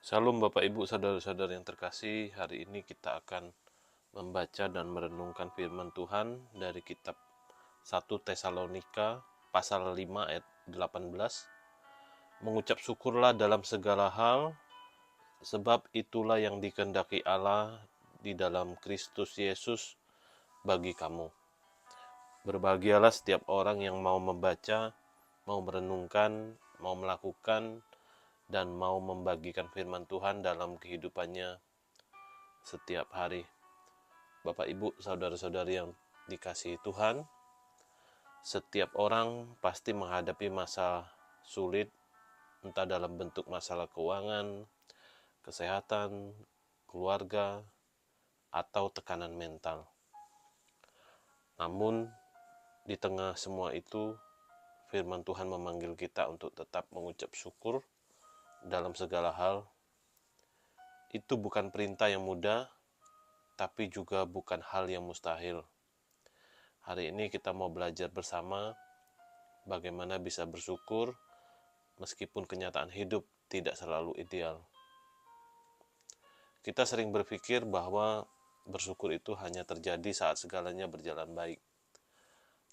Salam Bapak Ibu Saudara-saudara yang terkasih. Hari ini kita akan membaca dan merenungkan firman Tuhan dari kitab 1 Tesalonika pasal 5 ayat 18. Mengucap syukurlah dalam segala hal, sebab itulah yang dikehendaki Allah di dalam Kristus Yesus bagi kamu. Berbahagialah setiap orang yang mau membaca, mau merenungkan, mau melakukan, dan mau membagikan firman Tuhan dalam kehidupannya setiap hari. Bapak Ibu, saudara-saudari yang dikasihi Tuhan, setiap orang pasti menghadapi masa sulit, entah dalam bentuk masalah keuangan, kesehatan, keluarga, atau tekanan mental. Namun, di tengah semua itu, firman Tuhan memanggil kita untuk tetap mengucap syukur dalam segala hal. Itu bukan perintah yang mudah, tapi juga bukan hal yang mustahil. Hari ini kita mau belajar bersama bagaimana bisa bersyukur meskipun kenyataan hidup tidak selalu ideal. Kita sering berpikir bahwa bersyukur itu hanya terjadi saat segalanya berjalan baik.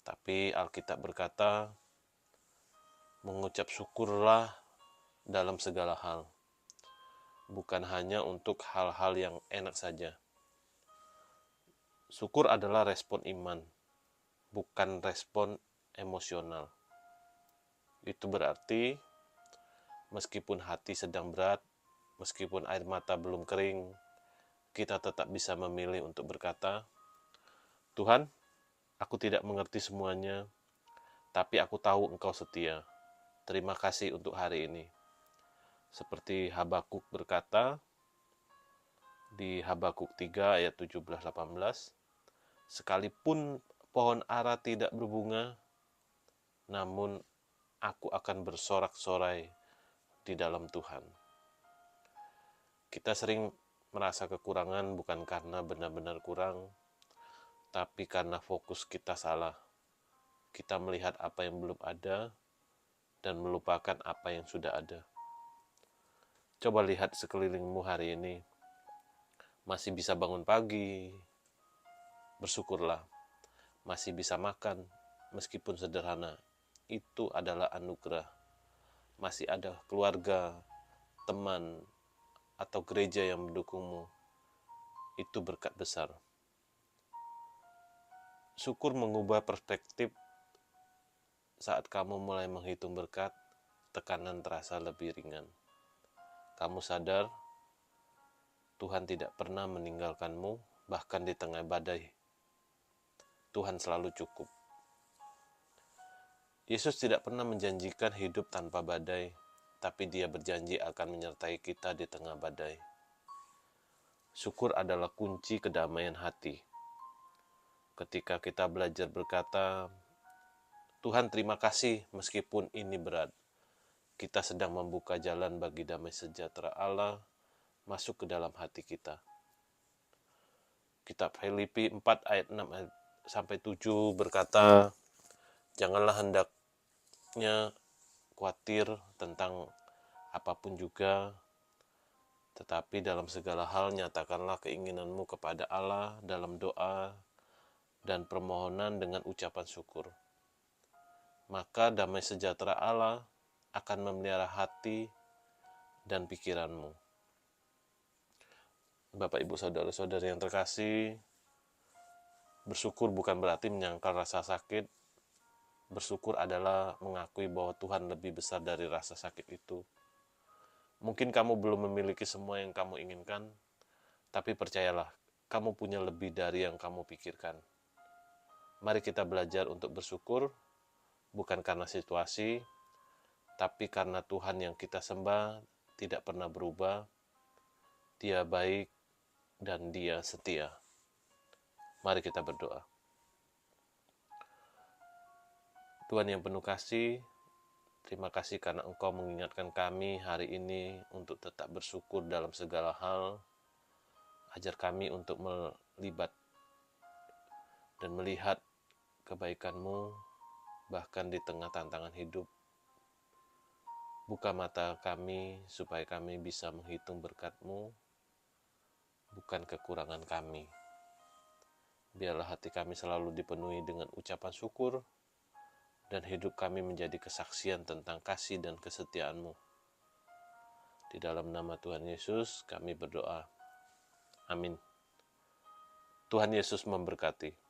Tapi Alkitab berkata, mengucap syukurlah dalam segala hal. Bukan hanya untuk hal-hal yang enak saja. Syukur adalah respon iman, bukan respon emosional. Itu berarti meskipun hati sedang berat, meskipun air mata belum kering, kita tetap bisa memilih untuk berkata, Tuhan, aku tidak mengerti semuanya, tapi aku tahu Engkau setia. Terima kasih untuk hari ini. Seperti Habakuk berkata di Habakuk 3 ayat 17-18, sekalipun pohon ara tidak berbunga, namun aku akan bersorak-sorai di dalam Tuhan. Kita sering merasa kekurangan bukan karena benar-benar kurang, tapi karena fokus kita salah. Kita melihat apa yang belum ada dan melupakan apa yang sudah ada. Coba lihat sekelilingmu hari ini. Masih bisa bangun pagi, bersyukurlah. Masih bisa makan, meskipun sederhana. Itu adalah anugerah. Masih ada keluarga, teman, atau gereja yang mendukungmu. Itu berkat besar. Syukur mengubah perspektif. Saat kamu mulai menghitung berkat, tekanan terasa lebih ringan. Kamu sadar Tuhan tidak pernah meninggalkanmu, bahkan di tengah badai. Tuhan selalu cukup. Yesus tidak pernah menjanjikan hidup tanpa badai, tapi Dia berjanji akan menyertai kita di tengah badai. Syukur adalah kunci kedamaian hati. Ketika kita belajar berkata, Tuhan terima kasih meskipun ini berat, kita sedang membuka jalan bagi damai sejahtera Allah masuk ke dalam hati kita. Kitab Filipi 4 ayat 6-7 berkata, janganlah hendaknya khawatir tentang apapun juga, tetapi dalam segala hal nyatakanlah keinginanmu kepada Allah dalam doa dan permohonan dengan ucapan syukur. Maka damai sejahtera Allah akan memelihara hati dan pikiranmu. Bapak, Ibu, Saudara-saudari yang terkasih, bersyukur bukan berarti menyangkal rasa sakit. Bersyukur adalah mengakui bahwa Tuhan lebih besar dari rasa sakit itu. Mungkin kamu belum memiliki semua yang kamu inginkan, tapi percayalah, kamu punya lebih dari yang kamu pikirkan. Mari kita belajar untuk bersyukur, bukan karena situasi, tapi karena Tuhan yang kita sembah tidak pernah berubah. Dia baik dan Dia setia. Mari kita berdoa. Tuhan yang penuh kasih, terima kasih karena Engkau mengingatkan kami hari ini untuk tetap bersyukur dalam segala hal. Ajar kami untuk melibat dan melihat kebaikan-Mu bahkan di tengah tantangan hidup. Buka mata kami supaya kami bisa menghitung berkat-Mu, bukan kekurangan kami. Biarlah hati kami selalu dipenuhi dengan ucapan syukur, dan hidup kami menjadi kesaksian tentang kasih dan kesetiaan-Mu. Di dalam nama Tuhan Yesus kami berdoa. Amin. Tuhan Yesus memberkati.